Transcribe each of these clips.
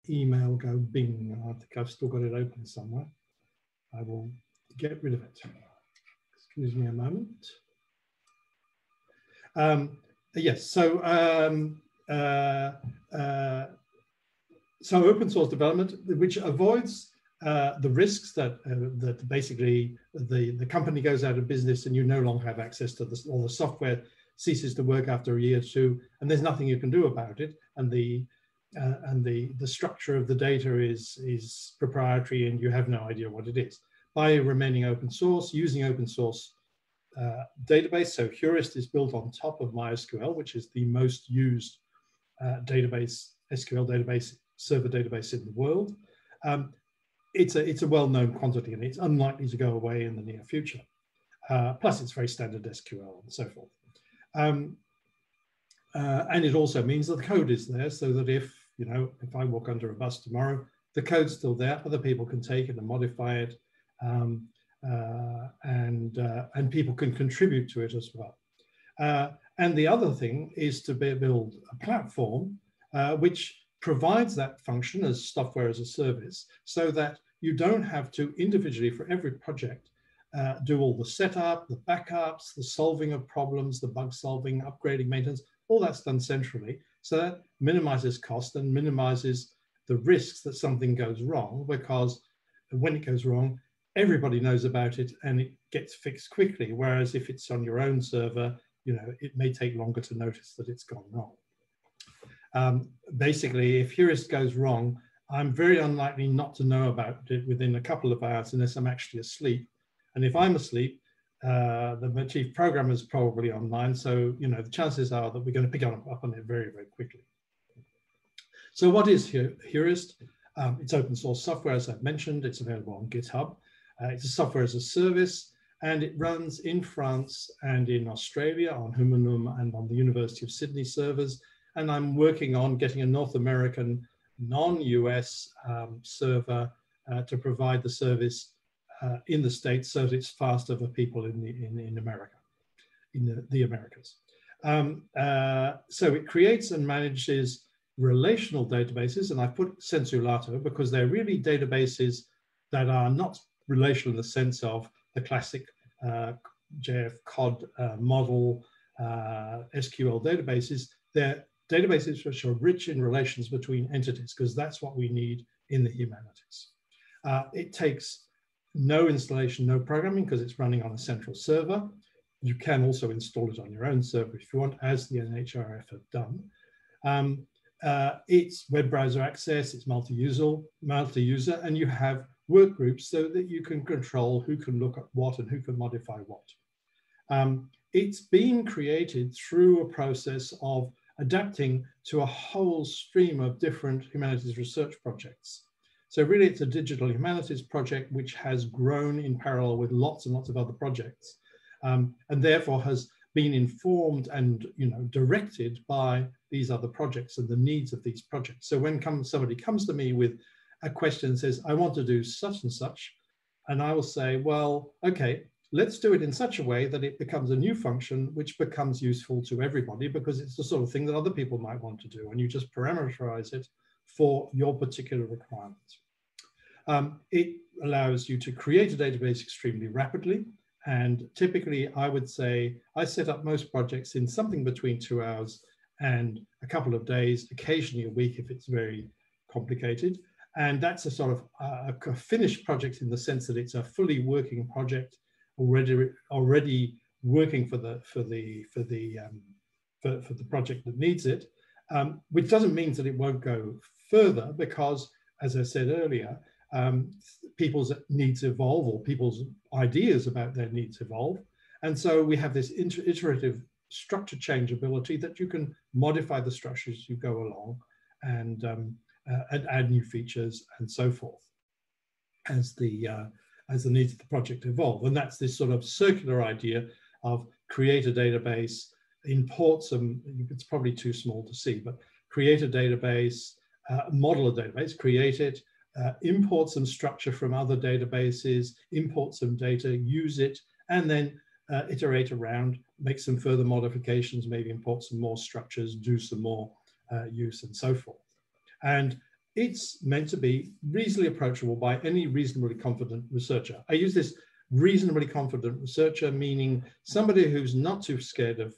email go bing. I think I've still got it open somewhere. I will get rid of it. Excuse me a moment. Yes, so open source development, which avoids the risks that that basically the company goes out of business and you no longer have access to this, or the software ceases to work after a year or two, and there's nothing you can do about it, and the structure of the data is proprietary and you have no idea what it is. By remaining open source, using open source database, so Heurist is built on top of MySQL, which is the most used database, SQL database, server database in the world. It's a well-known quantity and it's unlikely to go away in the near future. Plus it's very standard SQL and so forth. And it also means that the code is there, so that if I walk under a bus tomorrow, the code's still there, other people can take it and modify it, and people can contribute to it as well. And the other thing is to build a platform which provides that function as software as a service, so that you don't have to individually for every project do all the setup, the backups, the solving of problems, the bug solving, upgrading, maintenance, all that's done centrally. So that minimizes cost and minimizes the risks that something goes wrong, because when it goes wrong, everybody knows about it and it gets fixed quickly. Whereas if it's on your own server, it may take longer to notice that it's gone wrong. Basically, if Heurist goes wrong, I'm very unlikely not to know about it within a couple of hours unless I'm actually asleep. And if I'm asleep, the chief programmer is probably online. So, the chances are that we're going to pick up on it very, very quickly. So what is Heurist? It's open source software, as I've mentioned. It's available on GitHub. It's a software as a service, and it runs in France and in Australia on Humanum and on the University of Sydney servers. And I'm working on getting a North American, non-US server to provide the service in the States, so that it's faster for people in America, in the Americas. So it creates and manages relational databases, and I put sensu lato because they're really databases that are not relational in the sense of the classic JF COD model SQL databases. They're databases which are rich in relations between entities, because that's what we need in the humanities. It takes no installation, no programming, because it's running on a central server. You can also install it on your own server if you want, as the Nhrf have done. It's web browser access, it's multi-user, and you have work groups so that you can control who can look at what and who can modify what. It's been created through a process of adapting to a whole stream of different humanities research projects. So really it's a digital humanities project which has grown in parallel with lots and lots of other projects, and therefore has been informed and directed by these other projects and the needs of these projects. So when somebody comes to me with a question and says, I want to do such and such, and I will say, well, okay, let's do it in such a way that it becomes a new function which becomes useful to everybody, because it's the sort of thing that other people might want to do, and you just parameterize it for your particular requirements. It allows you to create a database extremely rapidly, and typically I would say I set up most projects in something between 2 hours and a couple of days, occasionally a week if it's very complicated. And that's a sort of a finished project in the sense that it's a fully working project, already working for the project that needs it, which doesn't mean that it won't go further, because, as I said earlier, people's needs evolve, or people's ideas about their needs evolve. And so we have this iterative structure changeability that you can modify the structures as you go along, and add new features and so forth as the needs of the project evolve. And that's this sort of circular idea of create a database, import some, it's probably too small to see, but create a database, model a database, create it, import some structure from other databases, import some data, use it, and then iterate around, make some further modifications, maybe import some more structures, do some more use and so forth. And it's meant to be reasonably approachable by any reasonably confident researcher. I use this reasonably confident researcher, meaning somebody who's not too scared of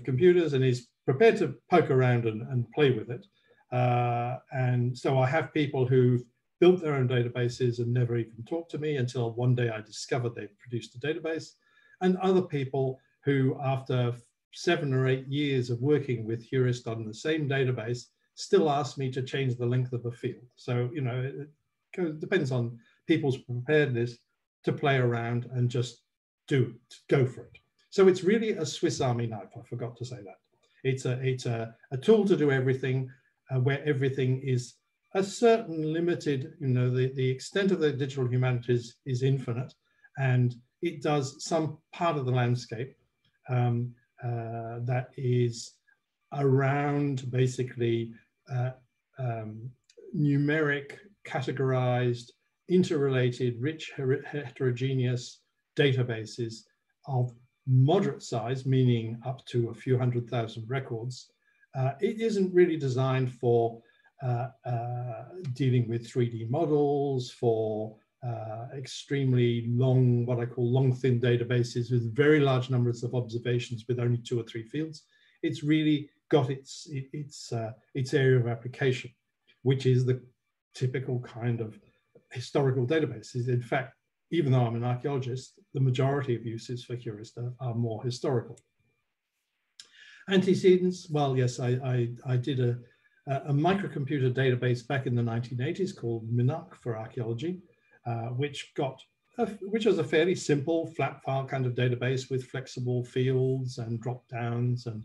computers and is prepared to poke around and play with it. And so I have people who've built their own databases and never even talked to me until one day I discovered they've produced a database, and other people who, after 7 or 8 years of working with Heurist on the same database, still ask me to change the length of a field. So, you know, it depends on people's preparedness to play around and just go for it. So it's really a Swiss Army knife. I forgot to say that. It's a tool to do everything, where everything is a certain limited, you know, the extent of the digital humanities is infinite, and it does some part of the landscape that is around basically numeric, categorized, interrelated, rich, heterogeneous databases of moderate size, meaning up to a few 100,000 records. It isn't really designed for dealing with 3D models, for extremely long, what I call long thin databases with very large numbers of observations with only 2 or 3 fields. It's really got its area of application, which is the typical kind of historical databases. In fact, even though I'm an archaeologist, the majority of uses for Heurist are more historical. Antecedents, well, yes, I did a microcomputer database back in the 1980s called Nhrf for archaeology, which was a fairly simple flat file kind of database with flexible fields and drop downs and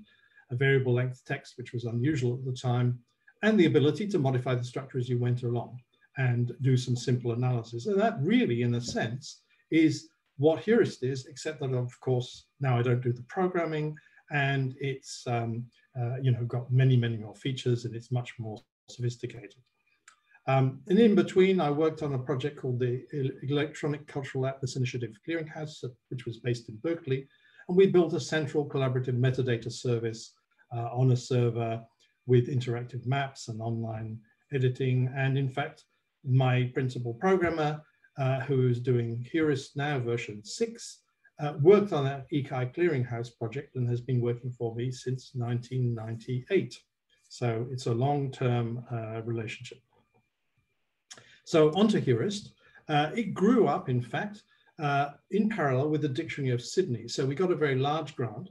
a variable length text, which was unusual at the time, and the ability to modify the structure as you went along and do some simple analysis. And that really, in a sense, is what Heurist is, except that, of course, now I don't do the programming, and it's you know, got many, many more features, and it's much more sophisticated. And in between, I worked on a project called the Electronic Cultural Atlas Initiative Clearinghouse, which was based in Berkeley, and we built a central collaborative metadata service on a server with interactive maps and online editing. And in fact, my principal programmer, who is doing Heurist now, version 6, worked on that ECI Clearinghouse project and has been working for me since 1998. So it's a long-term relationship. So onto Heurist. It grew up, in fact, in parallel with the Dictionary of Sydney. So we got a very large grant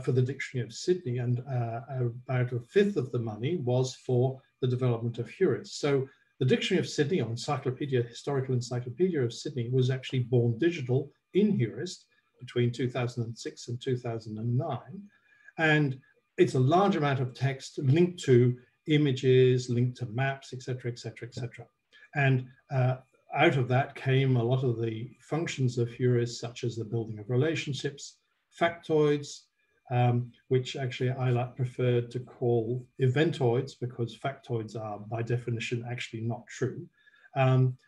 for the Dictionary of Sydney, and about 1/5 of the money was for the development of Heurist. So the Dictionary of Sydney, or Historical Encyclopedia of Sydney, was actually born digital in Heurist between 2006 and 2009. And it's a large amount of text linked to images, linked to maps, etc., etc., etc. And out of that came a lot of the functions of Heurist, such as the building of relationships, factoids, which actually I prefer to call eventoids, because factoids are by definition actually not true, and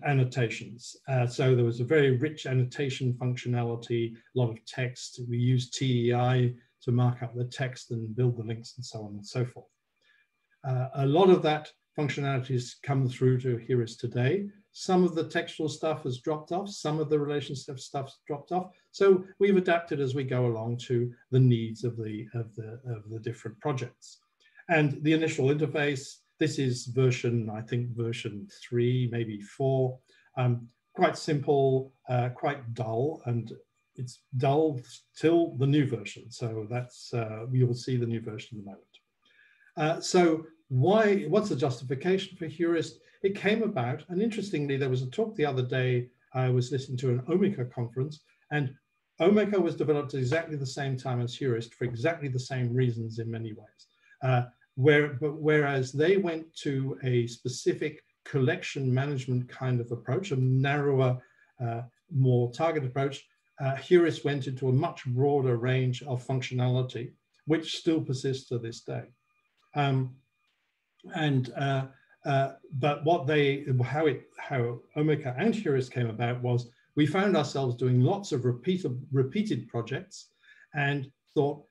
annotations. So there was a very rich annotation functionality, a lot of text. We used TEI to mark up the text and build the links and so on and so forth. A lot of that functionality has come through to Heurist today. Some of the textual stuff has dropped off, some of the relationship stuff's dropped off. So we've adapted as we go along to the needs of the different projects. And the initial interface, this is version, I think version 3, maybe 4, quite simple, quite dull, and it's dull till the new version. So that's, we will see the new version in a moment. So what's the justification for Heurist? It came about, and interestingly, there was a talk the other day, I was listening to an Omeka conference, and Omeka was developed at exactly the same time as Heurist for exactly the same reasons in many ways. Whereas they went to a specific collection management kind of approach, a narrower, more targeted approach, Heurist went into a much broader range of functionality, which still persists to this day. But how Omeka and Heurist came about was we found ourselves doing lots of repeated projects and thought,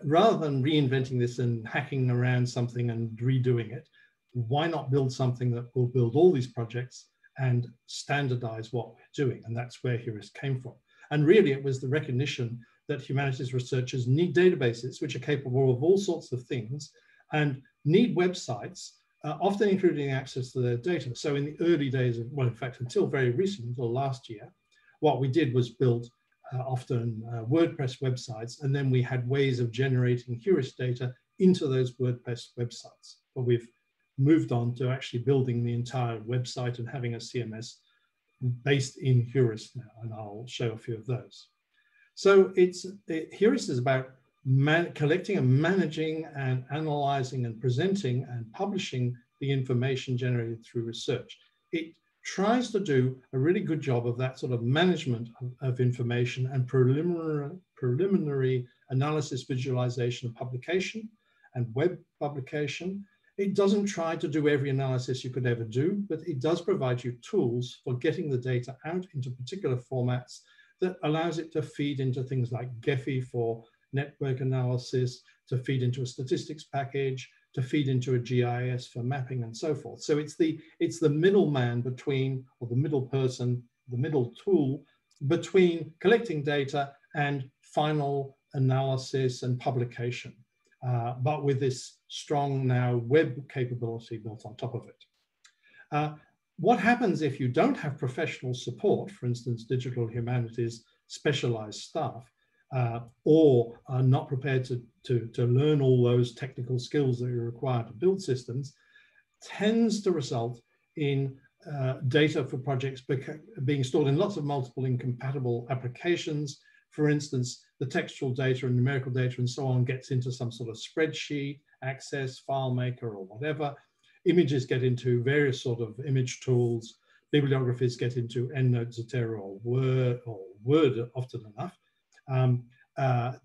rather than reinventing this and hacking around something and redoing it, why not build something that will build all these projects and standardize what we're doing? And that's where Heurist came from. And really, it was the recognition that humanities researchers need databases which are capable of all sorts of things and need websites, often including access to their data. So in the early days of, well, in fact, until very recently, until last year, what we did was build often WordPress websites, and then we had ways of generating Heurist data into those WordPress websites. But we've moved on to actually building the entire website and having a CMS based in Heurist now, and I'll show a few of those. So Heurist is about collecting and managing and analyzing and presenting and publishing the information generated through research. It tries to do a really good job of that sort of management of information and preliminary analysis, visualization, and publication and web publication. It doesn't try to do every analysis you could ever do, but it does provide you tools for getting the data out into particular formats that allows it to feed into things like Gephi for network analysis, to feed into a statistics package, to feed into a GIS for mapping and so forth. So it's the middleman between, or the middle person, the middle tool between collecting data and final analysis and publication, but with this strong now web capability built on top of it. What happens if you don't have professional support, for instance, digital humanities specialized staff, or are not prepared to learn all those technical skills that are required to build systems, tends to result in data for projects being stored in lots of multiple incompatible applications. For instance, the textual data and numerical data and so on gets into some sort of spreadsheet, Access, FileMaker, or whatever. Images get into various sort of image tools. Bibliographies get into EndNote, Zotero, or Word often enough.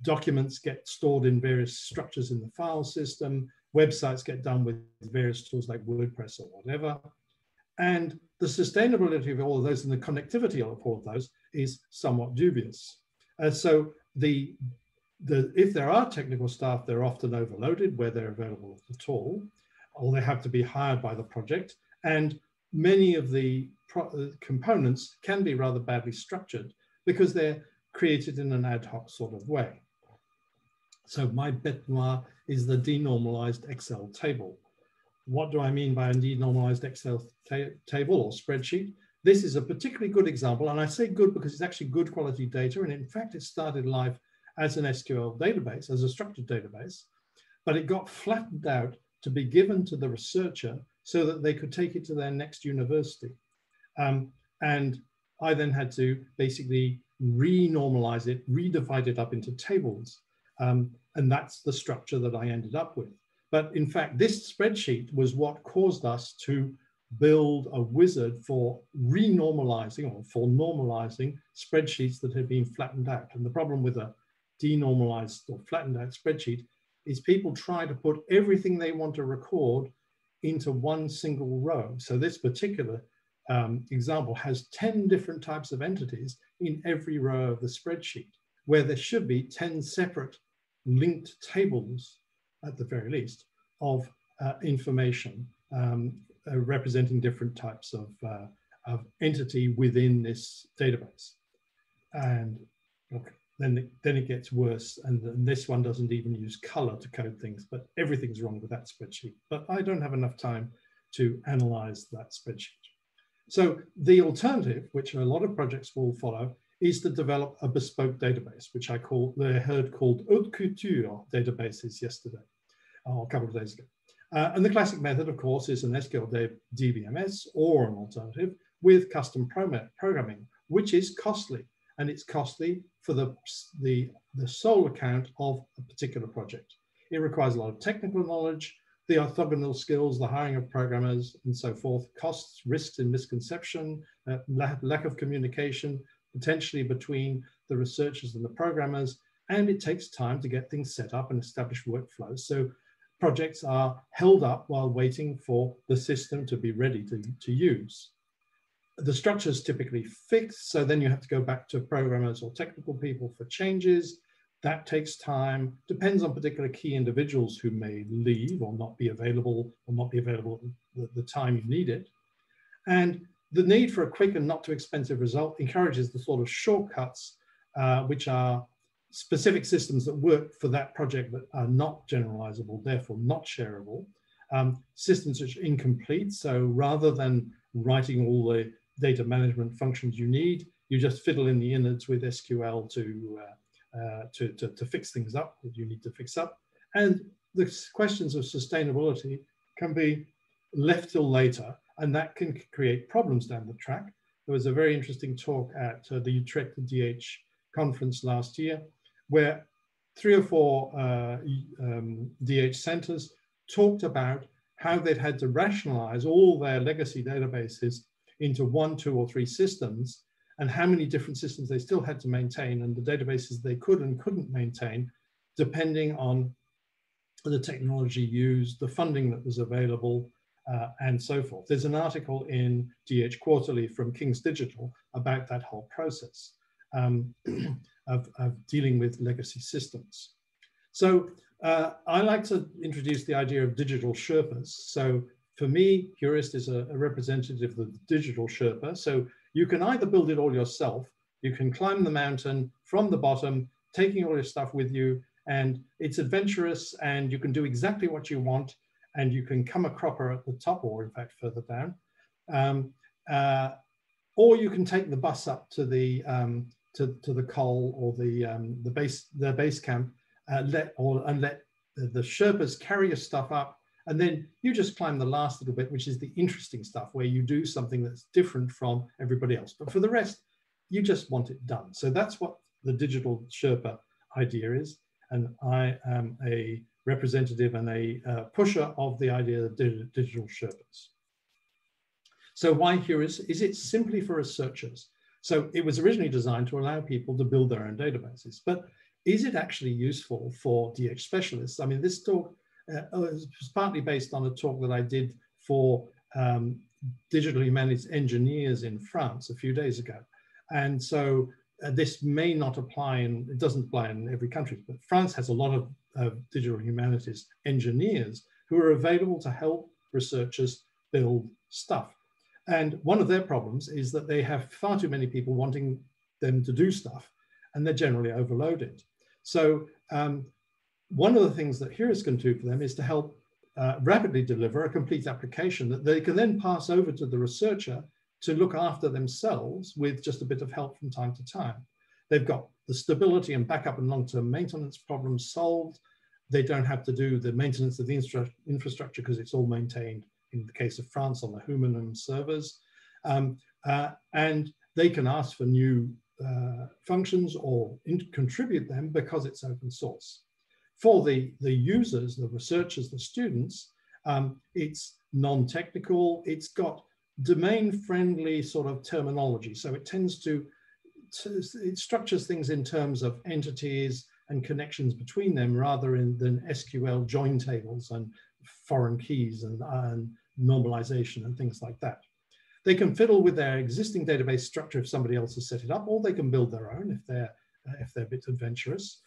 Documents get stored in various structures in the file system. Websites get done with various tools like WordPress or whatever. And the sustainability of all of those and the connectivity of all of those is somewhat dubious. So if there are technical staff, they're often overloaded where they're available at all, or they have to be hired by the project. And many of the components can be rather badly structured because they're created in an ad hoc sort of way. So my bête noire is the denormalized Excel table. What do I mean by a denormalized Excel table or spreadsheet? This is a particularly good example, and I say good because it's actually good quality data, and in fact it started life as an SQL database, as a structured database, but it got flattened out to be given to the researcher so that they could take it to their next university. And I then had to basically re-normalize it, redivide it up into tables. And that's the structure that I ended up with. But in fact, this spreadsheet was what caused us to build a wizard for renormalizing or for normalizing spreadsheets that had been flattened out. And the problem with a denormalized or flattened out spreadsheet is people try to put everything they want to record into one single row. So this particular example has 10 different types of entities in every row of the spreadsheet, where there should be 10 separate linked tables, at the very least, of information representing different types of entity within this database. And okay, then it gets worse, and this one doesn't even use color to code things, but everything's wrong with that spreadsheet. But I don't have enough time to analyze that spreadsheet. So the alternative, which a lot of projects will follow, is to develop a bespoke database, which I heard called haute couture databases yesterday, or a couple of days ago. And the classic method, of course, is an SQL DBMS or an alternative with custom programming, which is costly. And it's costly for the sole account of a particular project. It requires a lot of technical knowledge, the orthogonal skills, the hiring of programmers, and so forth, costs, risks and misconception, lack of communication, potentially between the researchers and the programmers, and it takes time to get things set up and establish workflows. So projects are held up while waiting for the system to be ready to use. The structure is typically fixed, so then you have to go back to programmers or technical people for changes. That takes time, depends on particular key individuals who may leave or not be available at the time you need it. And the need for a quick and not too expensive result encourages the sort of shortcuts, which are specific systems that work for that project but are not generalizable, therefore not shareable. Systems which are incomplete, so rather than writing all the data management functions you need, you just fiddle in the innards with SQL to fix things up that you need to fix up. And the questions of sustainability can be left till later, and that can create problems down the track. There was a very interesting talk at the Utrecht DH conference last year, where 3 or 4 DH centers talked about how they'd had to rationalize all their legacy databases into 1, 2, or 3 systems, and how many different systems they still had to maintain, and the databases they could and couldn't maintain, depending on the technology used, the funding that was available, and so forth. There's an article in DH Quarterly from King's Digital about that whole process of dealing with legacy systems. So I like to introduce the idea of digital Sherpas. So for me, Heurist is a representative of the digital Sherpa. So you can either build it all yourself, you can climb the mountain from the bottom, taking all your stuff with you, and it's adventurous, and you can do exactly what you want, and you can come a cropper at the top, or in fact further down, or you can take the bus up to the col or the base camp, and let the Sherpas carry your stuff up, and then you just climb the last little bit, which is the interesting stuff, where you do something that's different from everybody else. But for the rest, you just want it done. So that's what the digital Sherpa idea is. And I am a representative and a pusher of the idea of digital Sherpas. So why Heurist? Is it simply for researchers? So it was originally designed to allow people to build their own databases, but is it actually useful for DH specialists? I mean, this talk was partly based on a talk that I did for digital humanities engineers in France a few days ago. And so this may not apply, and it doesn't apply in every country, but France has a lot of digital humanities engineers who are available to help researchers build stuff. And one of their problems is that they have far too many people wanting them to do stuff, and they're generally overloaded. So one of the things that Heurist can do for them is to help rapidly deliver a complete application that they can then pass over to the researcher to look after themselves with just a bit of help from time to time. They've got the stability and backup and long-term maintenance problems solved. They don't have to do the maintenance of the infrastructure because it's all maintained, in the case of France, on the Humanum servers. And they can ask for new functions or contribute them because it's open source. For the users, the researchers, the students, it's non-technical, it's got domain-friendly sort of terminology. So it tends it structures things in terms of entities and connections between them rather than SQL join tables and foreign keys and normalization and things like that. They can fiddle with their existing database structure if somebody else has set it up, or they can build their own if they're a bit adventurous.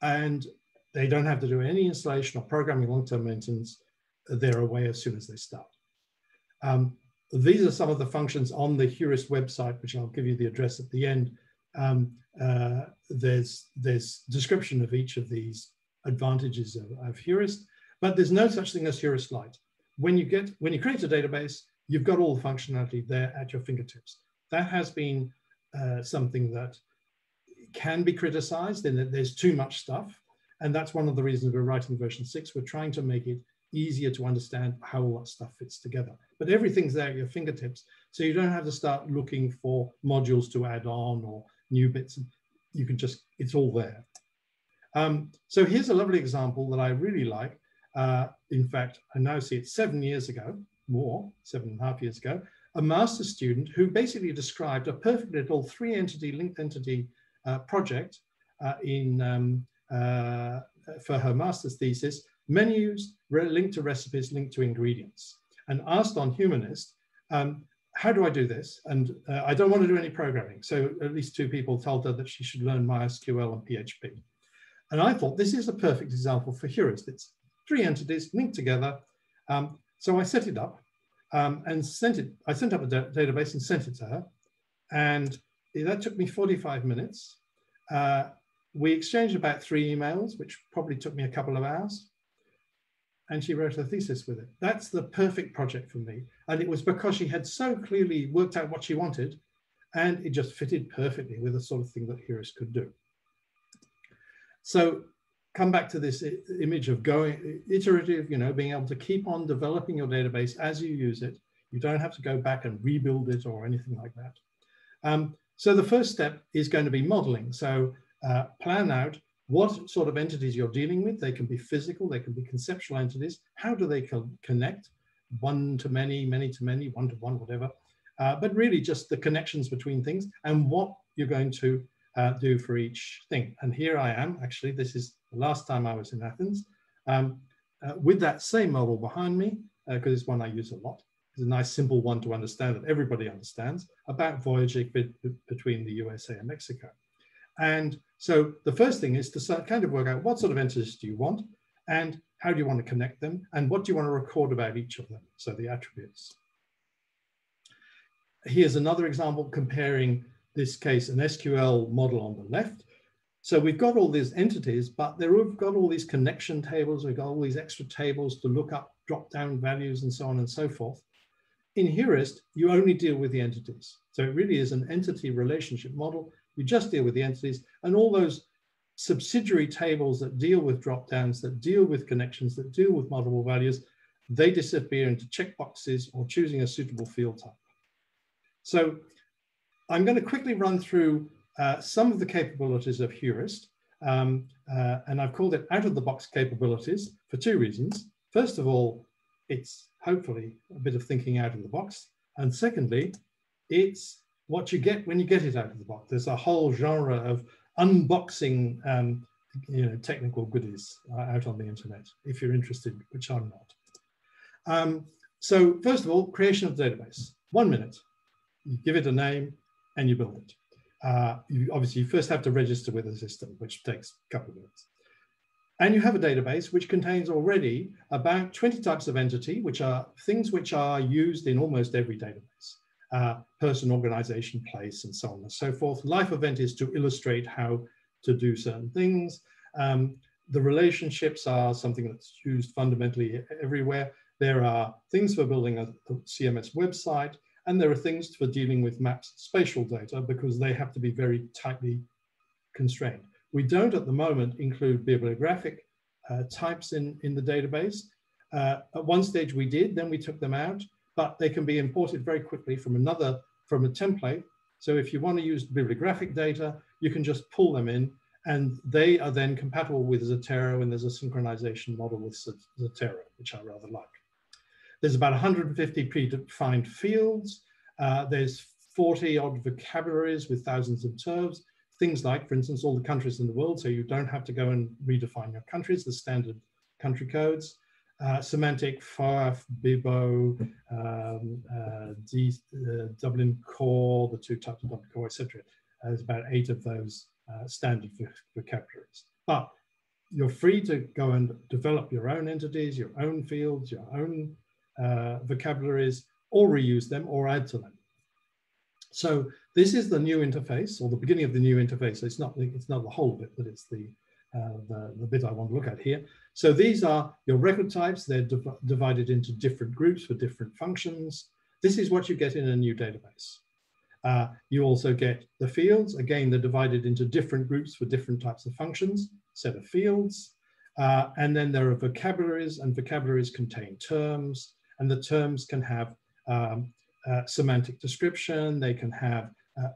And they don't have to do any installation or programming, long-term maintenance. They're away as soon as they start. These are some of the functions on the Heurist website, which I'll give you the address at the end. There's description of each of these advantages of Heurist, but there's no such thing as Heurist Lite. When you create a database, you've got all the functionality there at your fingertips. That has been something that can be criticized in that there's too much stuff. And that's one of the reasons we're writing version 6. We're trying to make it easier to understand how all that stuff fits together. But everything's there at your fingertips, so you don't have to start looking for modules to add on or new bits. You can just, it's all there. So here's a lovely example that I really like. In fact, I now see it 7 years ago, more, 7.5 years ago, a master's student who basically described a perfect little 3-entity linked entity project for her master's thesis: menus linked to recipes, linked to ingredients. And asked on Humanist, how do I do this? And I don't want to do any programming. So at least 2 people told her that she should learn MySQL and PHP. And I thought this is a perfect example for Heurist. It's 3 entities linked together. So I set it up and sent it. I sent up a database and sent it to her. And that took me 45 minutes. We exchanged about 3 emails, which probably took me a couple of hours. And she wrote her thesis with it. That's the perfect project for me. And it was because she had so clearly worked out what she wanted, and it just fitted perfectly with the sort of thing that Heurist could do. So come back to this image of going iterative, you know, being able to keep on developing your database as you use it. You don't have to go back and rebuild it or anything like that. So the first step is going to be modeling. So plan out what sort of entities you're dealing with. They can be physical, they can be conceptual entities. How do they connect? One to many, many to many, one to one, whatever. But really just the connections between things and what you're going to do for each thing. And here I am, actually, this is the last time I was in Athens, with that same model behind me, because it's one I use a lot. It's a nice simple one to understand that everybody understands about voyaging between the USA and Mexico. And so the first thing is to kind of work out what sort of entities do you want and how do you want to connect them and what do you want to record about each of them, so the attributes. Here's another example comparing this case, an SQL model on the left. So we've got all these entities, but we've got all these connection tables, we've got all these extra tables to look up drop-down values and so on and so forth. In Heurist, you only deal with the entities. So it really is an entity relationship model. You just deal with the entities, and all those subsidiary tables that deal with drop-downs, that deal with connections, that deal with multiple values, they disappear into checkboxes or choosing a suitable field type. So I'm going to quickly run through some of the capabilities of Heurist, and I've called it out-of-the-box capabilities for 2 reasons. First of all, it's hopefully a bit of thinking out of the box, and secondly, it's what you get when you get it out of the box. There's a whole genre of unboxing technical goodies out on the internet, if you're interested, which I'm not. So first of all, creation of the database. 1 minute. You give it a name and you build it. Obviously, you first have to register with the system, which takes a couple of minutes. And you have a database which contains already about 20 types of entity, which are things which are used in almost every database. Person, organization, place, and so on and so forth. Life event is to illustrate how to do certain things. The relationships are something that's used fundamentally everywhere. There are things for building a CMS website, and there are things for dealing with maps, spatial data, because they have to be very tightly constrained. We don't at the moment include bibliographic types in the database. At one stage we did, then we took them out, but they can be imported very quickly from a template. So if you want to use bibliographic data, you can just pull them in, and they are then compatible with Zotero, and there's a synchronization model with Zotero, which I rather like. There's about 150 predefined fields. There's 40 odd vocabularies with thousands of terms. Things like, for instance, all the countries in the world, so you don't have to go and redefine your countries, the standard country codes. Semantic, FARF, BIBO, Dublin Core, the 2 types of Dublin Core, etc. There's about 8 of those standard vocabularies. But you're free to go and develop your own entities, your own fields, your own vocabularies, or reuse them or add to them. So this is the new interface, or the beginning of the new interface. It's not the whole of it, but it's the bit I want to look at here. So these are your record types. They're divided into different groups for different functions. This is what you get in a new database. You also get the fields. Again, they're divided into different groups for different types of functions, set of fields. And then there are vocabularies, and vocabularies contain terms, and the terms can have semantic description. They can have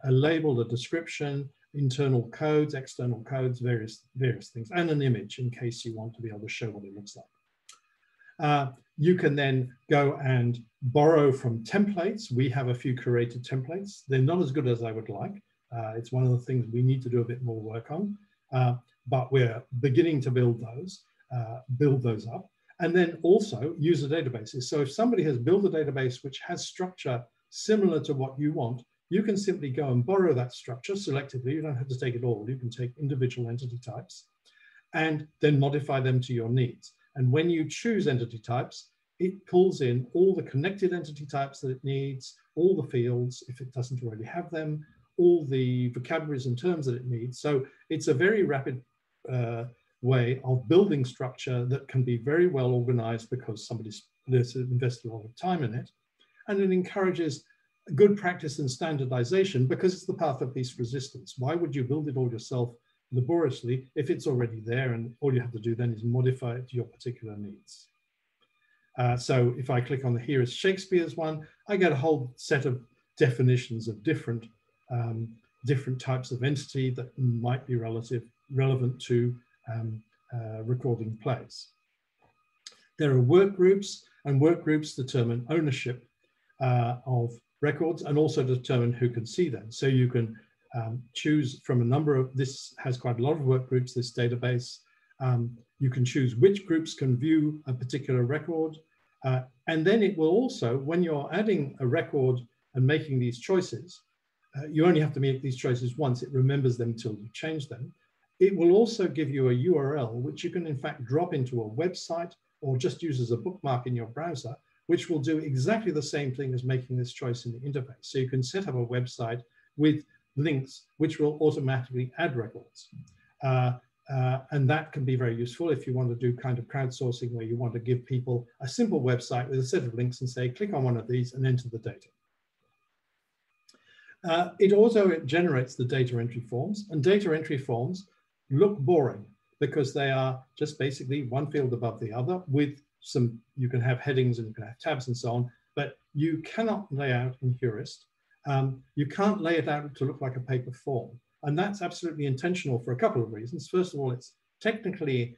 a label, a description, internal codes, external codes, various things, and an image in case you want to be able to show what it looks like. You can then go and borrow from templates. We have a few curated templates. They're not as good as I would like. It's one of the things we need to do a bit more work on, but we're beginning to build those up. And then also user databases. So if somebody has built a database which has structure similar to what you want, you can simply go and borrow that structure selectively. You don't have to take it all. You can take individual entity types and then modify them to your needs. And when you choose entity types, it pulls in all the connected entity types that it needs, all the fields, if it doesn't already have them, all the vocabularies and terms that it needs. So it's a very rapid way of building structure that can be very well organized because somebody's invested a lot of time in it. And it encourages good practice and standardization because it's the path of least resistance. Why would you build it all yourself laboriously if it's already there and all you have to do then is modify it to your particular needs? So if I click on the Here is Shakespeare's one, I get a whole set of definitions of different types of entity that might be relevant to recording plays. There are work groups, and work groups determine ownership of records and also determine who can see them. So you can choose from a number of, this has quite a lot of work groups, this database. You can choose which groups can view a particular record. And then it will also, when you're adding a record and making these choices, you only have to make these choices once. It remembers them till you change them. It will also give you a URL, which you can in fact drop into a website or just use as a bookmark in your browser, which will do exactly the same thing as making this choice in the interface. So you can set up a website with links, which will automatically add records. And that can be very useful if you want to do kind of crowdsourcing where you want to give people a simple website with a set of links and say, click on one of these and enter the data. It also generates the data entry forms, and data entry forms look boring because they are just basically one field above the other with some, you can have headings and you can have tabs and so on, but you cannot lay out in Heurist. You can't lay it out to look like a paper form. And that's absolutely intentional for a couple of reasons. First of all, it's technically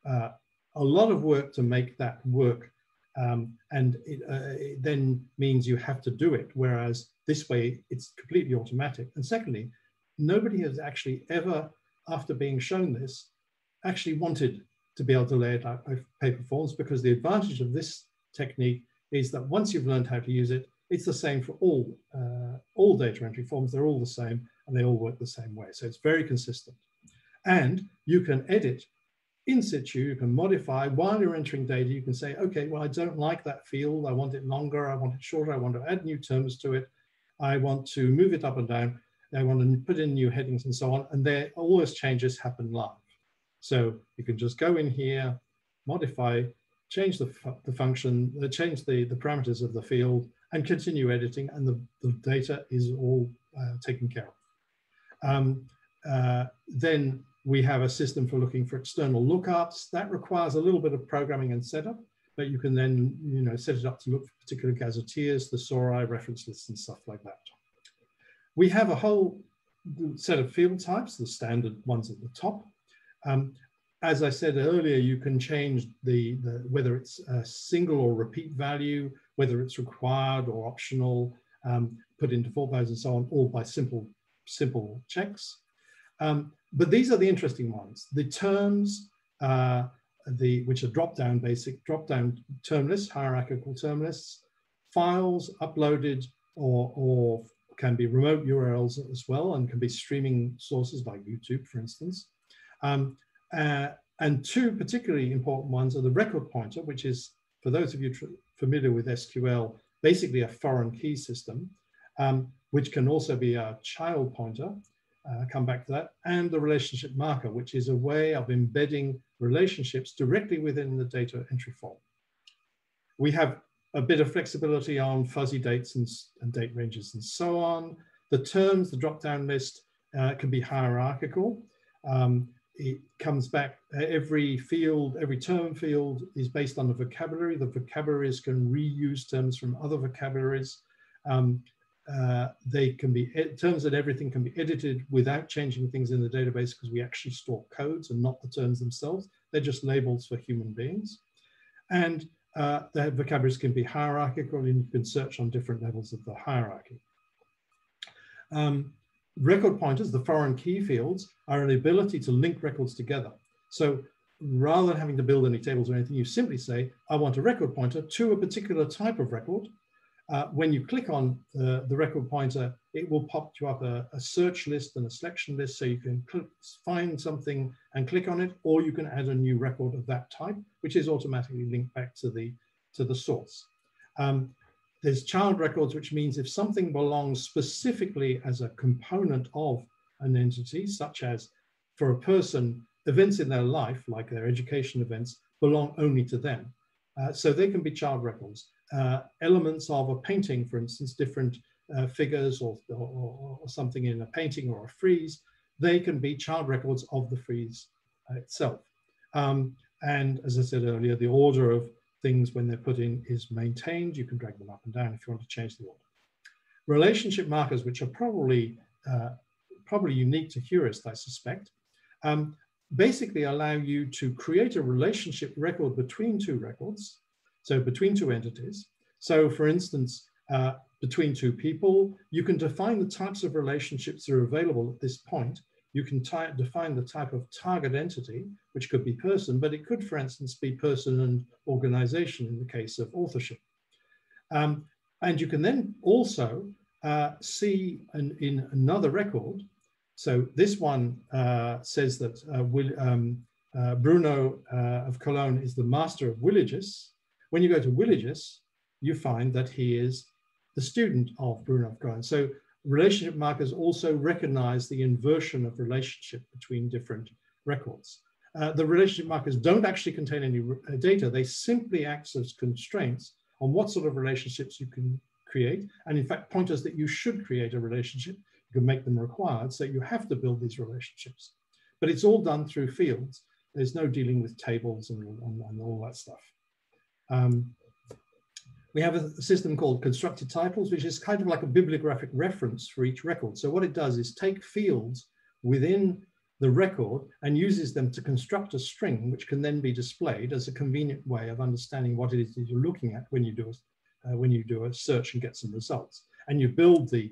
a lot of work to make that work. And it then means you have to do it, whereas this way it's completely automatic. And secondly, nobody has actually ever, after being shown this, actually wanted to be able to lay it out by paper forms, because the advantage of this technique is that once you've learned how to use it, it's the same for all data entry forms. They're all the same and they all work the same way. So it's very consistent. And you can edit in situ, you can modify while you're entering data. You can say, okay, well, I don't like that field. I want it longer. I want it shorter. I want to add new terms to it. I want to move it up and down. I want to put in new headings and so on. And all those changes happen live. So you can just go in here, modify, change the function, change the parameters of the field, and continue editing, and the data is all taken care of. Then we have a system for looking for external lookups. That requires a little bit of programming and setup, but you can then set it up to look for particular gazetteers, thesauri, reference lists, and stuff like that. We have a whole set of field types, the standard ones at the top. As I said earlier, you can change whether it's a single or repeat value, whether it's required or optional, put in default values and so on, all by simple checks. But these are the interesting ones. The terms, which are drop-down term lists, hierarchical term lists, files uploaded or can be remote URLs as well, and can be streaming sources like YouTube, for instance. And two particularly important ones are the record pointer, which is, for those of you familiar with SQL, basically a foreign key system, which can also be a child pointer. Come back to that, and the relationship marker, which is a way of embedding relationships directly within the data entry form. We have a bit of flexibility on fuzzy dates and date ranges and so on. The terms, the drop-down list can be hierarchical. It comes back, every term field is based on the vocabulary. The vocabularies can reuse terms from other vocabularies. They can be, terms and everything can be edited without changing things in the database, because we actually store codes and not the terms themselves. They're just labels for human beings. And the vocabularies can be hierarchical, and you can search on different levels of the hierarchy. Record pointers, the foreign key fields, are an ability to link records together. So rather than having to build any tables or anything, you simply say, I want a record pointer to a particular type of record. when you click on the record pointer, it will pop you up a search list and a selection list, so you can find something and click on it, or you can add a new record of that type, which is automatically linked back to the source. There's child records, which means if something belongs specifically as a component of an entity, such as for a person, events in their life, like their education events, belong only to them. So they can be child records. Elements of a painting, for instance, different figures or something in a painting or a frieze, they can be child records of the frieze itself. And as I said earlier, the order of things when they're put in is maintained. You can drag them up and down if you want to change the order. Relationship markers, which are probably unique to Heurist, I suspect, basically allow you to create a relationship record between two records, so between two entities. So for instance, between two people, you can define the types of relationships that are available at this point. You can define the type of target entity, which could be person, but it could, for instance, be person and organization in the case of authorship. And you can then also see in another record. So this one says that Bruno of Cologne is the master of Willigis. When you go to Willigis, you find that he is the student of Bruno of Cologne. So relationship markers also recognize the inversion of relationship between different records. The relationship markers don't actually contain any data. They simply act as constraints on what sort of relationships you can create, and in fact point us that you should create a relationship. You can make them required, so you have to build these relationships. But it's all done through fields. There's no dealing with tables and all that stuff. We have a system called constructed titles, which is kind of like a bibliographic reference for each record. So what it does is take fields within the record and uses them to construct a string, which can then be displayed as a convenient way of understanding what it is that you're looking at when you do a search and get some results. And you build the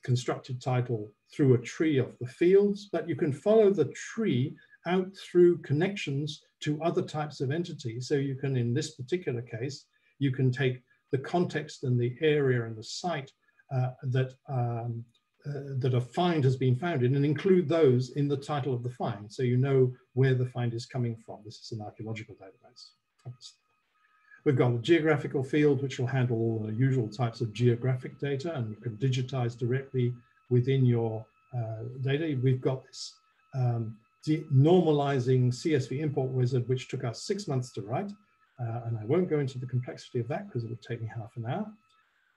constructed title through a tree of the fields, but you can follow the tree out through connections to other types of entities. So you can, in this particular case, you can take the context and the area and the site that a find has been found in and include those in the title of the find. So you know where the find is coming from. This is an archaeological database. We've got a geographical field, which will handle all the usual types of geographic data, and you can digitize directly within your data. We've got this normalizing CSV import wizard, which took us 6 months to write. And I won't go into the complexity of that because it would take me half an hour.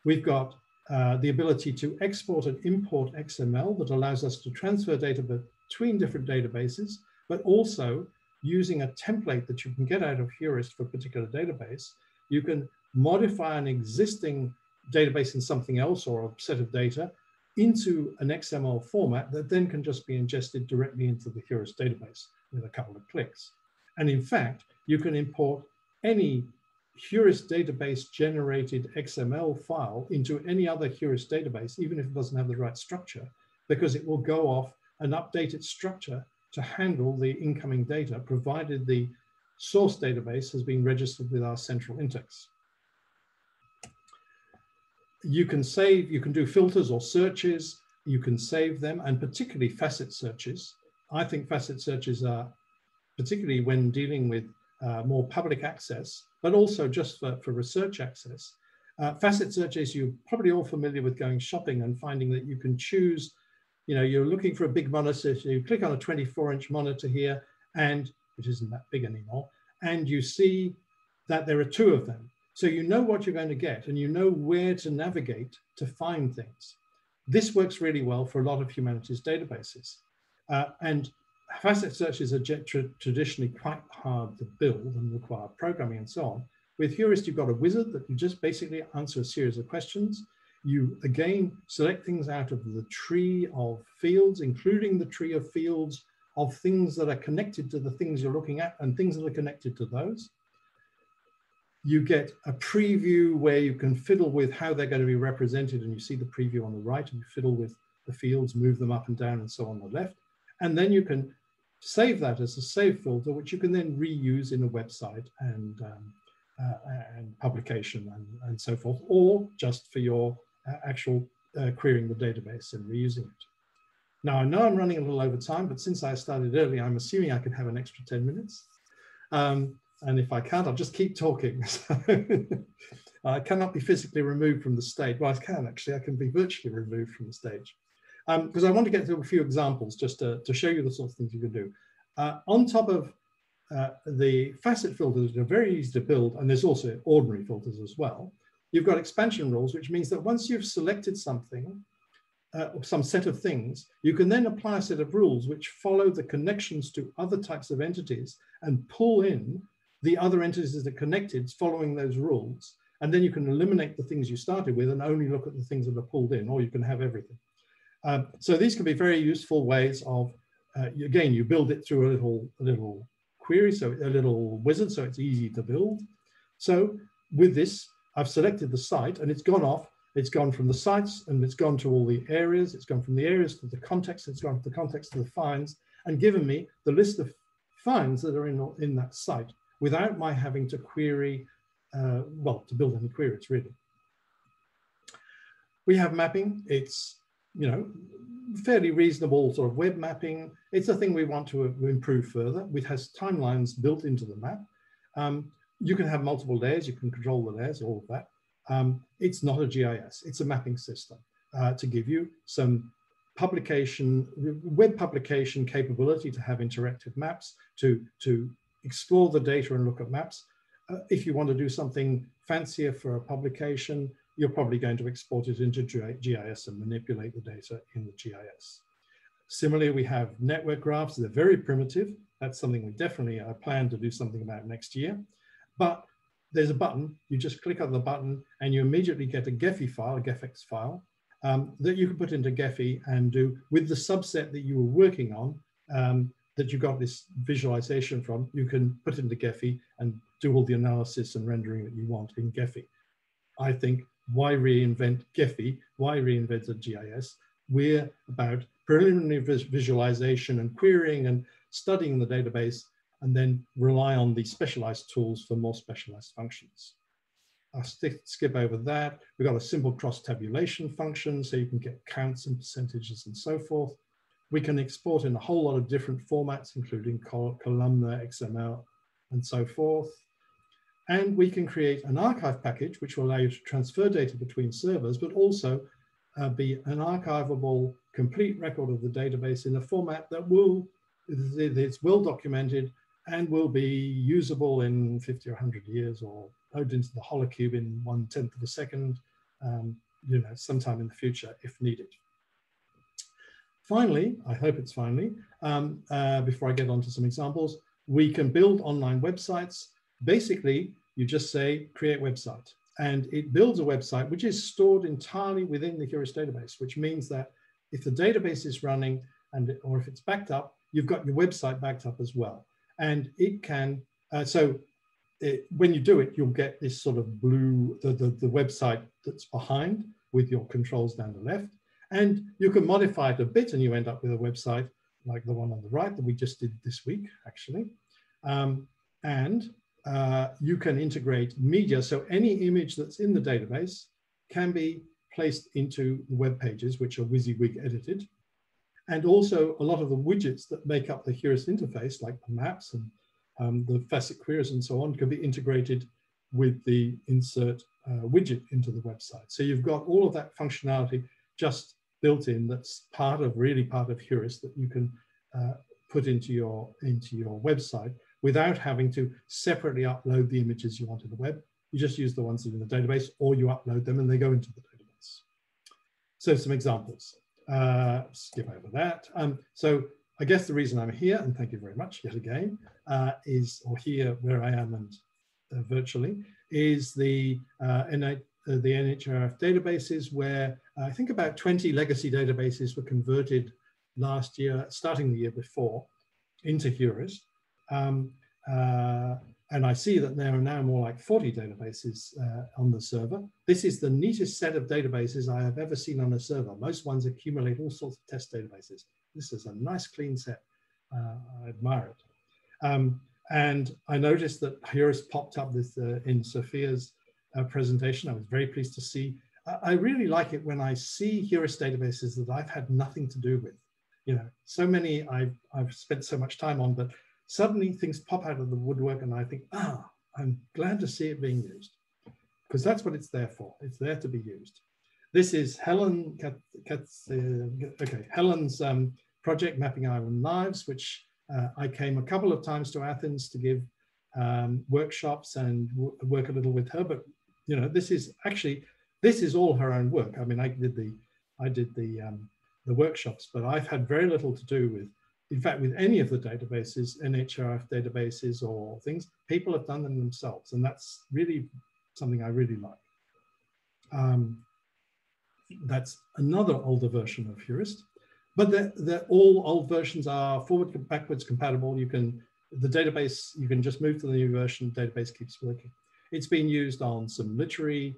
We've got the ability to export and import XML that allows us to transfer data between different databases, but also using a template that you can get out of Heurist for a particular database. You can modify an existing database in something else or a set of data into an XML format that then can just be ingested directly into the Heurist database with a couple of clicks. And in fact, you can import any Heurist database generated XML file into any other Heurist database, even if it doesn't have the right structure, because it will go off and update its structure to handle the incoming data, provided the source database has been registered with our central index. You can save, you can do filters or searches, you can save them, and particularly facet searches. I think facet searches are, particularly when dealing with more public access, but also just for research access. Facet searches, you're probably all familiar with going shopping and finding that you can choose, you know, you're looking for a big monitor, so you click on a 24-inch monitor here, and which isn't that big anymore, and you see that there are 2 of them. So you know what you're going to get, and you know where to navigate to find things. This works really well for a lot of humanities databases. And facet searches are traditionally quite hard to build and require programming and so on. With Heurist, you've got a wizard that you just basically answer a series of questions. You, again, select things out of the tree of fields, including the tree of fields of things that are connected to the things you're looking at and things that are connected to those. You get a preview where you can fiddle with how they're going to be represented, and you see the preview on the right, and you fiddle with the fields, move them up and down and so on the left. And then you can save that as a save filter, which you can then reuse in a website and and publication and so forth, or just for your actual querying the database and reusing it. Now, I know I'm running a little over time, but since I started early, I'm assuming I can have an extra 10 minutes. And if I can't, I'll just keep talking. I cannot be physically removed from the stage. Well, I can actually, I can be virtually removed from the stage. Because I want to get to a few examples just to show you the sort of things you can do. On top of the facet filters are very easy to build, and there's also ordinary filters as well. You've got expansion rules, which means that once you've selected something, or some set of things, you can then apply a set of rules which follow the connections to other types of entities and pull in the other entities that are connected following those rules. And then you can eliminate the things you started with and only look at the things that are pulled in, or you can have everything. So these can be very useful ways of, again, you build it through a little query, so a little wizard, so it's easy to build. So with this, I've selected the site and it's gone off. It's gone from the sites and it's gone to all the areas. It's gone from the areas to the context. It's gone from the context to the finds and given me the list of finds that are in that site without my having to query, well, to build any queries really. We have mapping. It's, you know, fairly reasonable sort of web mapping. It's a thing we want to improve further. It has timelines built into the map. You can have multiple layers. You can control the layers, all of that. It's not a GIS. It's a mapping system to give you some publication, web publication capability to have interactive maps, to explore the data and look at maps. If you want to do something fancier for a publication, you're probably going to export it into GIS and manipulate the data in the GIS. Similarly, we have network graphs. They're very primitive. That's something we definitely plan to do something about next year. But there's a button, you just click on the button and you immediately get a Gephi file, a GEFX file, that you can put into Gephi and do with the subset that you were working on, that you got this visualization from, you can put into Gephi and do all the analysis and rendering that you want in Gephi. I think, why reinvent Gephi? Why reinvent a GIS? We're about preliminary visualization and querying and studying the database, and then rely on the specialized tools for more specialized functions. I'll skip over that. We've got a simple cross-tabulation function, so you can get counts and percentages and so forth. We can export in a whole lot of different formats, including columnar, XML, and so forth. And we can create an archive package, which will allow you to transfer data between servers, but also be an archivable, complete record of the database in a format that it's well documented and will be usable in 50 or 100 years, or loaded into the holocube in 1/10 of a second, you know, sometime in the future if needed. Finally, I hope it's finally, before I get on to some examples, we can build online websites. Basically, you just say, create website, and it builds a website which is stored entirely within the Heurist database, which means that if the database is running or if it's backed up, you've got your website backed up as well. And it can, when you do it, you'll get this sort of blue, the website that's behind with your controls down the left. And you can modify it a bit and you end up with a website like the one on the right that we just did this week, actually. You can integrate media. So any image that's in the database can be placed into the web pages, which are WYSIWYG edited. And also a lot of the widgets that make up the Heurist interface, like the maps and the facet queries and so on, can be integrated with the insert widget into the website. So you've got all of that functionality just built in that's really part of Heurist that you can put into your website without having to separately upload the images you want to the web. You just use the ones that are in the database, or you upload them and they go into the database. So some examples. Skip over that. So I guess the reason I'm here, and thank you very much yet again, or here where I am and virtually, is the Nhrf Databases, where I think about 20 legacy databases were converted last year, starting the year before, into Heurist. And I see that there are now more like 40 databases on the server. This is the neatest set of databases I have ever seen on a server. Most ones accumulate all sorts of test databases. This is a nice, clean set. I admire it. And I noticed that Heurist popped up this in Sophia's presentation. I was very pleased to see. I really like it when I see Heurist databases that I've had nothing to do with. You know, so many I've spent so much time on, but suddenly things pop out of the woodwork and I think, I'm glad to see it being used, because that's what it's there for. It's there to be used. This is Helen's project, Mapping Iron Lives, which I came a couple of times to Athens to give workshops and work a little with her. But you know, this is all her own work. I mean, I did the workshops, but I've had very little to do with, in fact, with any of the databases, Nhrf databases or things. People have done them themselves, and that's really something I really like. That's another older version of Heurist, but all old versions are forward and backwards compatible. You can just move to the new version, the database keeps working. It's been used on some literary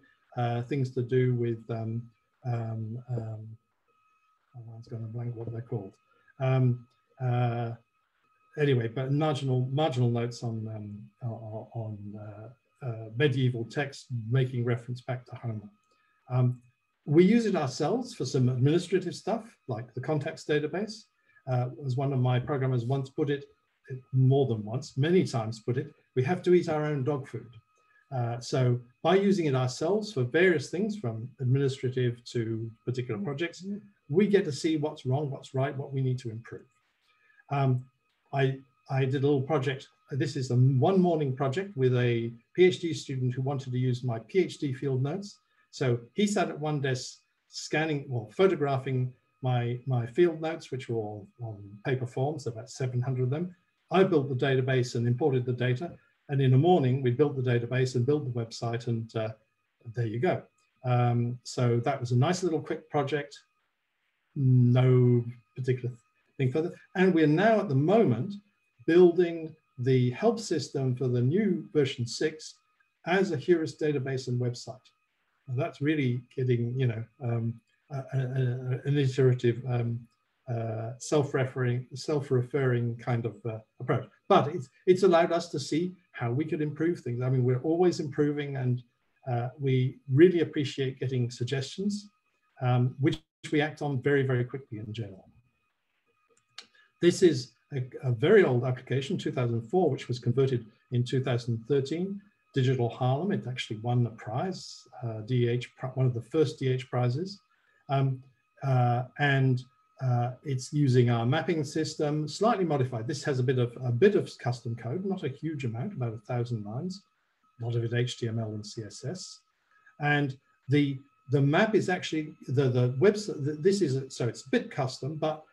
things to do with, I was going to blank what they're called. Anyway, but marginal notes on medieval text making reference back to Homer. We use it ourselves for some administrative stuff, like the contacts database. As one of my programmers once put it, more than once, many times put it, we have to eat our own dog food. So by using it ourselves for various things, from administrative to particular projects, we get to see what's wrong, what's right, what we need to improve. I did a little project. This is a one morning project with a PhD student who wanted to use my PhD field notes. So he sat at one desk scanning or photographing my field notes, which were all on paper forms, about 700 of them. I built the database and imported the data. And in the morning, we built the database and built the website, and there you go. So that was a nice little quick project, no particular thing further. And we're now at the moment building the help system for the new version 6 as a Heurist database and website. And that's really getting, you know, an iterative, self-referring kind of approach. But it's allowed us to see how we could improve things. I mean, we're always improving, and we really appreciate getting suggestions, which we act on very, very quickly in general. This is a very old application, 2004, which was converted in 2013. Digital Harlem. It actually won the prize, one of the first DH prizes. It's using our mapping system, slightly modified. This has a bit of custom code, not a huge amount, about 1,000 lines, a lot of it HTML and CSS. And the map is actually the website. So it's a bit custom, but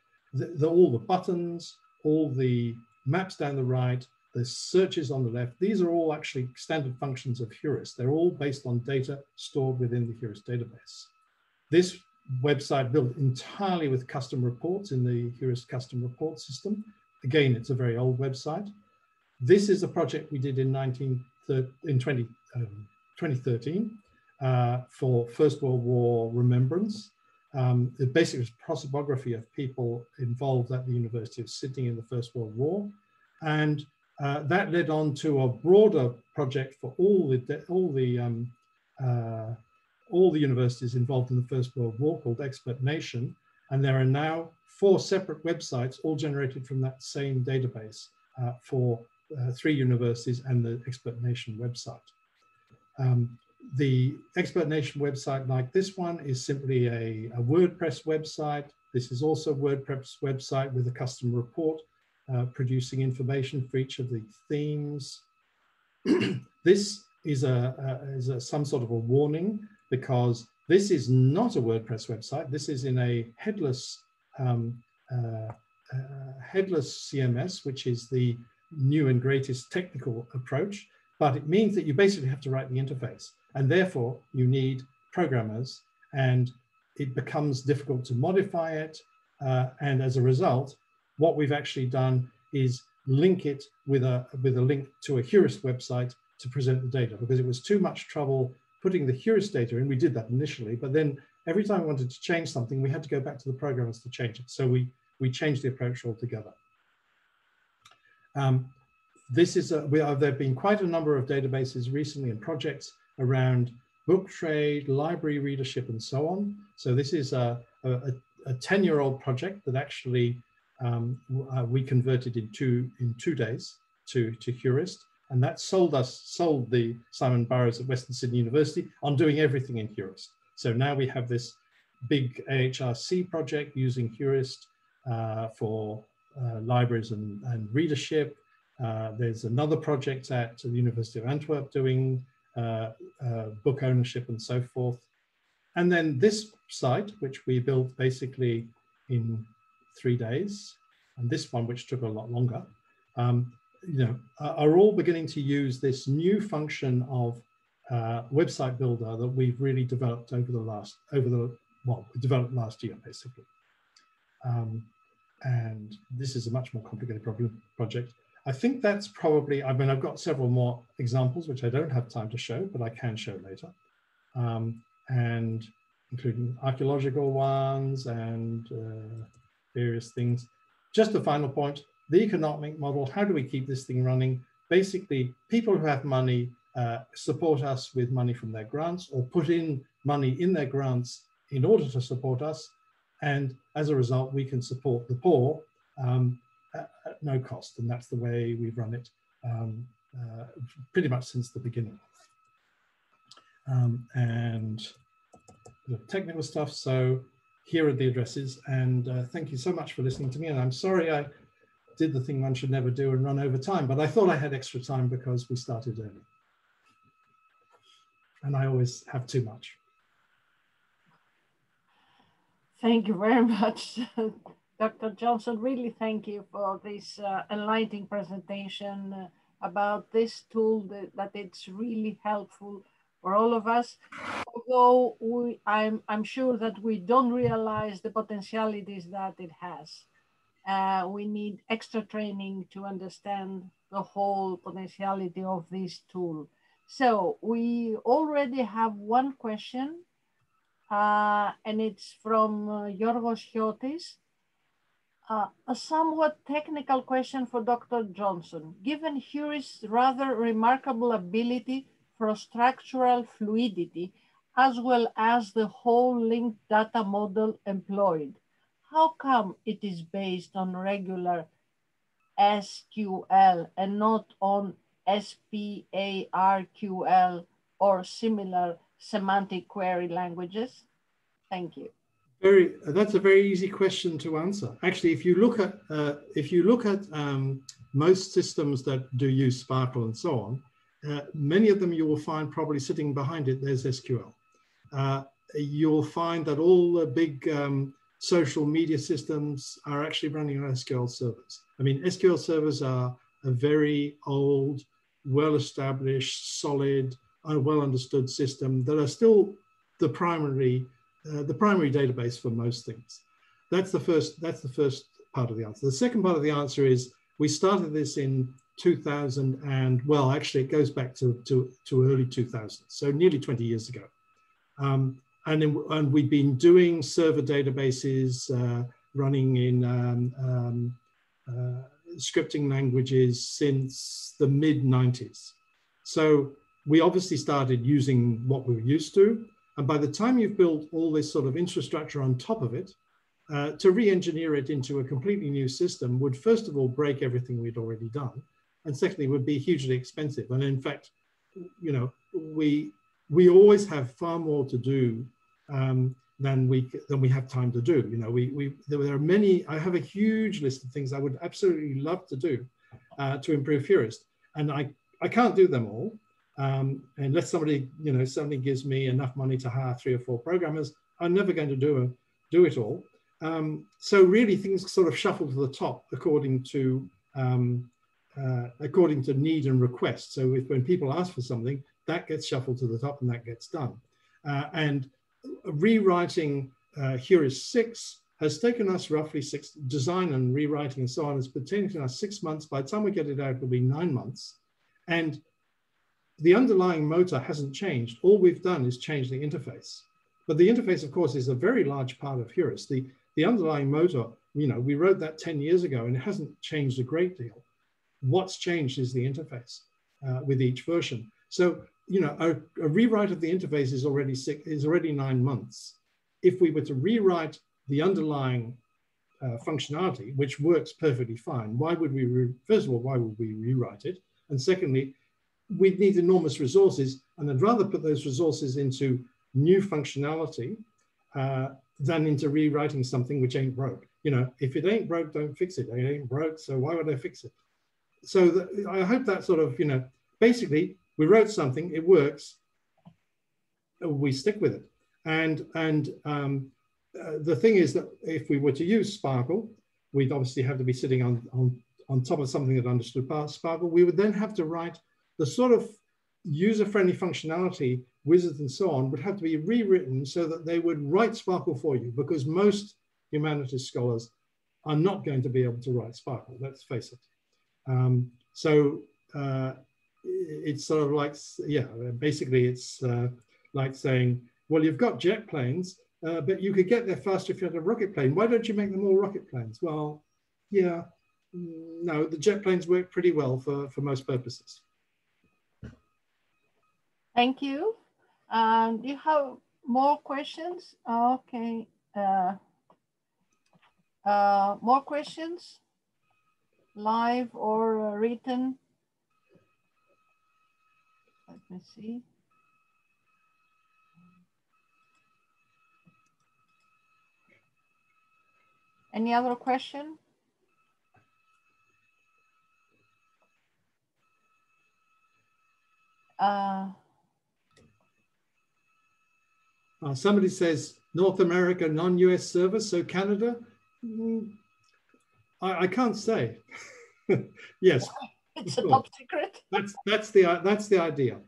all the buttons, all the maps down the right, the searches on the left, these are all actually standard functions of Heurist. They're all based on data stored within the Heurist database. This website built entirely with custom reports in the Heurist custom report system. Again, it's a very old website. This is a project we did in 2013 for First World War remembrance. It basically was prosopography of people involved at the University of Sydney in the First World War. And that led on to a broader project for all the universities involved in the First World War, called Expert Nation. And there are now 4 separate websites, all generated from that same database for 3 universities and the Expert Nation website. The Expert Nation website, like this one, is simply a WordPress website. This is also a WordPress website with a custom report producing information for each of the themes. This is some sort of a warning, because this is not a WordPress website. This is in a headless CMS, which is the new and greatest technical approach. But it means that you basically have to write the interface, and therefore you need programmers, and it becomes difficult to modify it. And as a result, what we've actually done is link it with a link to a Heurist website to present the data, because it was too much trouble putting the Heurist data in. We did that initially, but then every time we wanted to change something, we had to go back to the programmers to change it. So we changed the approach altogether. this is there have been quite a number of databases recently and projects around book trade, library readership, and so on. So this is a 10-year-old project that actually we converted in two days to Heurist, and that sold the Simon Burrows at Western Sydney University on doing everything in Heurist. So now we have this big AHRC project using Heurist for libraries and readership. There's another project at the University of Antwerp doing book ownership and so forth. And then this site, which we built basically in 3 days, and this one, which took a lot longer, are all beginning to use this new function of website builder that we've really developed we developed last year, basically. And this is a much more complicated project. I think that's probably, I mean, I've got several more examples, which I don't have time to show, but I can show later. And including archaeological ones and various things. Just a final point, the economic model, how do we keep this thing running? Basically, people who have money support us with money from their grants or put in money in their grants in order to support us. And as a result, we can support the poor at no cost. And that's the way we've run it pretty much since the beginning. And the technical stuff. So here are the addresses. And thank you so much for listening to me. And I'm sorry I did the thing one should never do and run over time, but I thought I had extra time because we started early. And I always have too much. Thank you very much, Dr. Johnson. Really thank you for this enlightening presentation about this tool that it's really helpful for all of us. Although I'm sure that we don't realize the potentialities that it has. We need extra training to understand the whole potentiality of this tool. So we already have one question. And it's from Yorgos Chiotis. A somewhat technical question for Dr. Johnson. Given Heurist's rather remarkable ability for structural fluidity, as well as the whole linked data model employed, how come it is based on regular SQL and not on SPARQL or similar semantic query languages? Thank you. That's a very easy question to answer. Actually, if you look at most systems that do use Sparkle and so on, many of them you will find probably sitting behind it, there's SQL. You'll find that all the big social media systems are actually running on SQL servers. I mean, SQL servers are a very old, well-established, solid, well understood system that are still the primary database for most things. That's the first part of the answer. The second part of the answer is we started this in 2000 and, well, actually it goes back to early 2000, so nearly 20 years ago. And we've been doing server databases running in scripting languages since the mid-90s. So we obviously started using what we were used to. And by the time you've built all this sort of infrastructure on top of it, to re-engineer it into a completely new system would first of all break everything we'd already done. And secondly, would be hugely expensive. And in fact, you know, we always have far more to do than we have time to do. You know, there are many, I have a huge list of things I would absolutely love to do to improve Heurist. And I can't do them all. Unless somebody gives me enough money to hire 3 or 4 programmers, I'm never going to do it all. So really things sort of shuffle to the top according to need and request. So when people ask for something, that gets shuffled to the top and that gets done. And rewriting Heurist 6 has taken us roughly design and rewriting and so on, has taken us 6 months. By the time we get it out, it'll be 9 months. And the underlying motor hasn't changed. All we've done is change the interface. But the interface, of course, is a very large part of Heurist. The underlying motor, you know, we wrote that 10 years ago and it hasn't changed a great deal. what's changed is the interface with each version. So, you know, a rewrite of the interface is already 9 months. If we were to rewrite the underlying functionality, which works perfectly fine, why would we, first of all, why would we rewrite it? And secondly, we'd need enormous resources, and I'd rather put those resources into new functionality than into rewriting something which ain't broke. You know, if it ain't broke, don't fix it. It ain't broke, so why would I fix it? So I hope that sort of, you know, basically we wrote something, it works, we stick with it. And the thing is that if we were to use Sparkle, we'd obviously have to be sitting on top of something that understood Sparkle. We would then have to write the sort of user-friendly functionality, wizards and so on, would have to be rewritten so that they would write Sparkle for you, because most humanities scholars are not going to be able to write Sparkle, let's face it. It's sort of like, yeah, basically it's like saying, well, you've got jet planes, but you could get there faster if you had a rocket plane. Why don't you make them all rocket planes? Well, yeah, no, the jet planes work pretty well for most purposes. Thank you. Do you have more questions? Okay. More questions, live or written? Let me see. Any other question? Somebody says North America, non-US service, so Canada? I can't say. Yes. It's a top secret. That's the idea.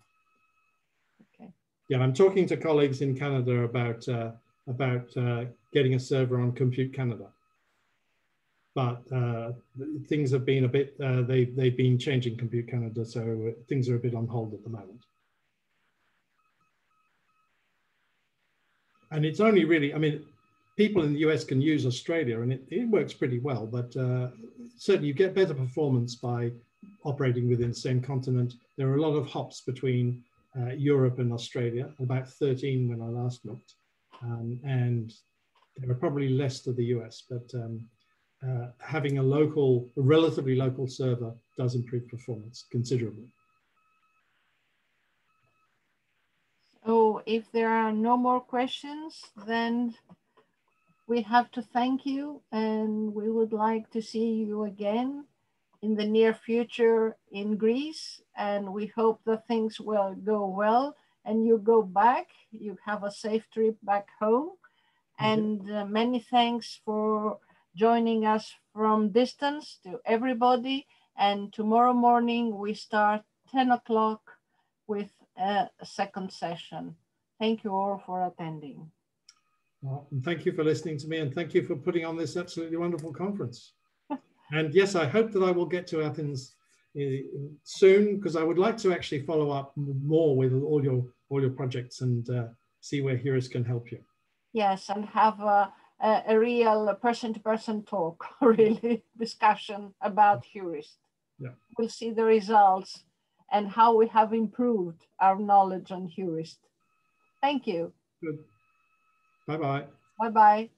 Okay. Yeah, I'm talking to colleagues in Canada about getting a server on Compute Canada, but things have been a bit. They've been changing Compute Canada, so things are a bit on hold at the moment. And it's only really, I mean, people in the US can use Australia, and it works pretty well, but certainly you get better performance by operating within the same continent. There are a lot of hops between Europe and Australia, about 13 when I last looked, and there are probably less to the US, but having a relatively local server does improve performance considerably. So if there are no more questions, then we have to thank you, and we would like to see you again in the near future in Greece, and we hope that things will go well and you go back, you have a safe trip back home. And many thanks for joining us from distance to everybody. And tomorrow morning we start 10 o'clock with a second session. Thank you all for attending. Well, and thank you for listening to me, and thank you for putting on this absolutely wonderful conference. And yes, I hope that I will get to Athens soon, because I would like to actually follow up more with all your projects and see where Heurist can help you. Yes, and have a real person-to-person talk, really discussion about Heurist. Yeah. We'll see the results and how we have improved our knowledge on Heurist. Thank you. Good. Bye-bye. Bye-bye.